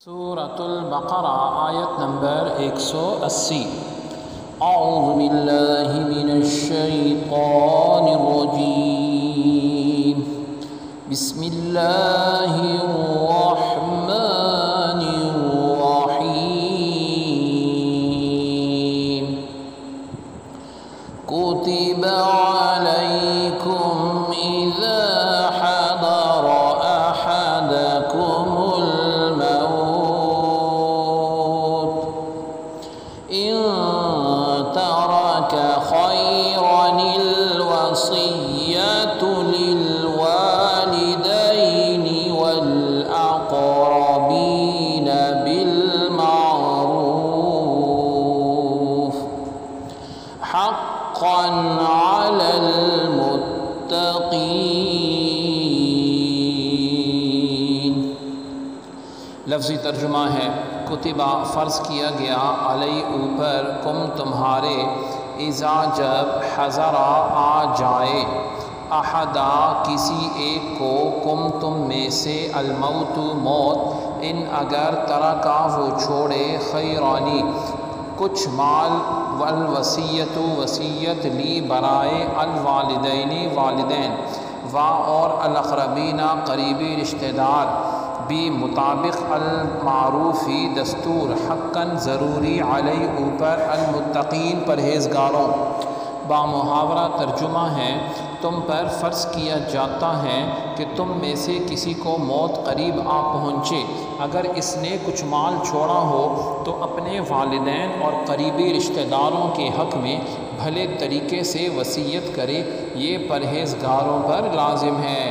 سورة البقرہ آیت نمبر 180۔ اعوذ باللہ من الشیطان الرجیم، بسم اللہ الرحمن الرحیم۔ کتب علیکم اذا حضر احدکم ترك خيرا الوصية للوالدين والأقربين بالمعروف حقا على المتقين۔ لفظی ترجمہ ہے کتبہ فرض کیا گیا، علی اوپر، کم تمہارے، اذا جب، حضرا آ جائے، احدا کسی ایک کو، کم تم میں سے، الموت موت، ان اگر ترکا وہ چھوڑے، خیرانی کچھ مال، والوصیت وصیت، لی برائے، الوالدین والدین، و اور الاقربین قریبی رشتہ دار، بھی مطابق المعروفی دستور، حقاً ضروری، علی اوپر، المتقین پرہیزگاروں۔ بامحاورہ ترجمہ ہے تم پر فرض کیا جاتا ہے کہ تم میں سے کسی کو موت قریب آ پہنچے، اگر اس نے کچھ مال چھوڑا ہو تو اپنے والدین اور قریبی رشتہ داروں کے حق میں بھلے طریقے سے وصیت کرے، یہ پرہیزگاروں پر لازم ہے۔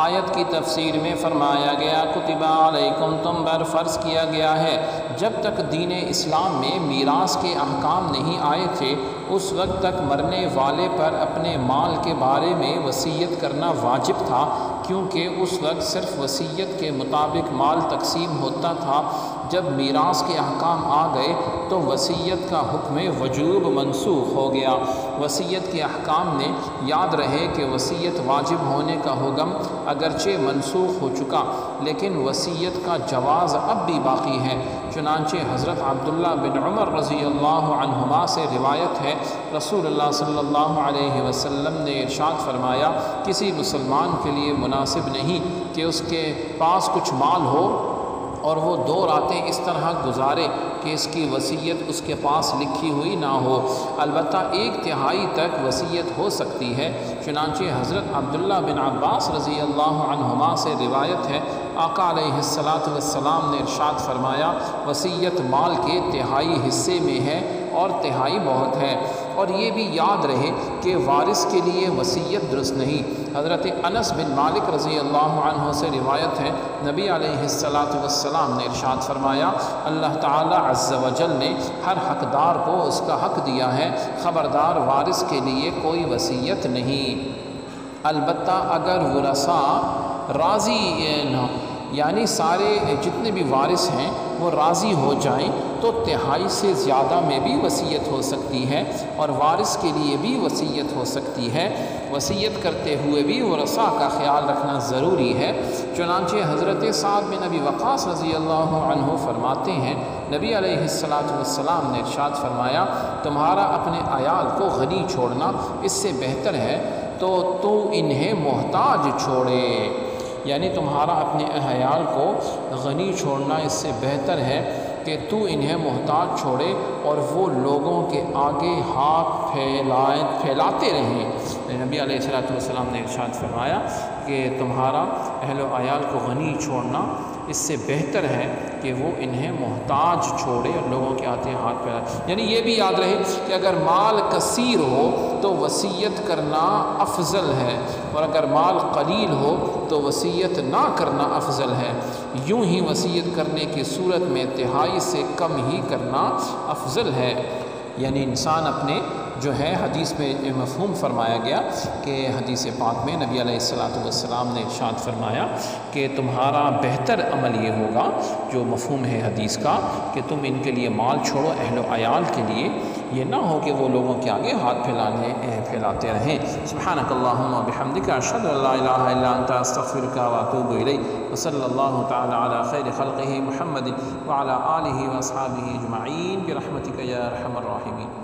آیت کی تفسیر میں فرمایا گیا کتبہ علیکم، تم پر فرض کیا گیا ہے۔ جب تک دین اسلام میں میراث کے احکام نہیں آئے تھے اس وقت تک مرنے والے پر اپنے مال کے بارے میں وصیت کرنا واجب تھا، کیونکہ اس وقت صرف وصیت کے مطابق مال تقسیم ہوتا تھا۔ جب میراث کے احکام آ گئے تو وصیت کا حکم وجوب منسوخ ہو گیا۔ وصیت کے احکام نے یاد رہے کہ وصیت واجب ہونے کا حکم اگرچہ منسوخ ہو چکا، لیکن وصیت کا جواز اب بھی باقی ہے۔ چنانچہ حضرت عبداللہ بن عمر رضی اللہ عنہما سے روایت ہے، رسول اللہ صلی اللہ علیہ وسلم نے ارشاد فرمایا، کسی مسلمان کے لیے مناسب نہیں کہ اس کے پاس کچھ مال ہو اور وہ 2 راتیں اس طرح گزارے کہ اس کی وصیت اس کے پاس لکھی ہوئی نہ ہو، البتہ 1/3 تک وصیت ہو سکتی ہے۔ چنانچہ حضرت عبداللہ بن عباس رضی اللہ عنہما سے روایت ہے، آقا علیہ السلام نے ارشاد فرمایا، وصیت مال کے 1/3 حصے میں ہے اور 1/3 بہت ہے۔ اور یہ بھی یاد رہے کہ وارث کے لیے وصیت درست نہیں۔ حضرت انس بن مالک رضی اللہ عنہ سے روایت ہے، نبی علیہ السلام نے ارشاد فرمایا، اللہ تعالی عز و جل نے ہر حقدار کو اس کا حق دیا ہے، خبردار وارث کے لیے کوئی وصیت نہیں، البتہ اگر ورثاء راضی نہ، یعنی سارے جتنے بھی وارث ہیں وہ راضی ہو جائیں تو 1/3 سے زیادہ میں بھی وصیت ہو سکتی ہے، اور وارث کے لیے بھی وصیت ہو سکتی ہے۔ وصیت کرتے ہوئے بھی ورثاء کا خیال رکھنا ضروری ہے۔ چنانچہ حضرت سعد بن ابی وقاص رضی اللہ عنہ فرماتے ہیں، نبی علیہ السلام نے ارشاد فرمایا، تمہارا اپنے عیال کو غنی چھوڑنا اس سے بہتر ہے تو انہیں محتاج چھوڑے، یعنی تمہارا اپنے عیال کو غنی چھوڑنا اس سے بہتر ہے کہ تو انہیں محتاج چھوڑے اور وہ لوگوں کے آگے ہاتھ پھیلاتے رہیں۔ نبی علیہ السلام نے ارشاد فرمایا کہ تمہارا اہل و عیال کو غنی چھوڑنا اس سے بہتر ہے کہ وہ انہیں محتاج چھوڑے اور لوگوں کے آتے ہاتھ پھیلائے۔ یعنی یہ بھی یاد رہے کہ اگر مال کثیر ہو تو وصیت کرنا افضل ہے، اور اگر مال قلیل ہو تو وصیت نہ کرنا افضل ہے۔ یوں ہی وصیت کرنے کی صورت میں 1/3 سے کم ہی کرنا افضل ہے، یعنی انسان اپنے جو ہے حدیث میں مفہوم فرمایا گیا کہ حدیث پاک میں نبی علیہ السلام نے ارشاد فرمایا کہ تمہارا بہتر عمل یہ ہوگا، جو مفہوم ہے حدیث کا، کہ تم ان کے لیے مال چھوڑو اہل و عیال کے لیے، یہ نہ ہو کہ وہ لوگوں کے آگے ہاتھ پھیلاتے رہیں۔ سبحانک اللہم و بحمدک، اشہد ان لا الہ الا انت، استغفرک و اتوب الیک۔ وصلی اللہ تعالی علی خیر خلقہ محمد وعلی آلہ واصحابہ اجمعین برحمتک یا ارحم الراحمین۔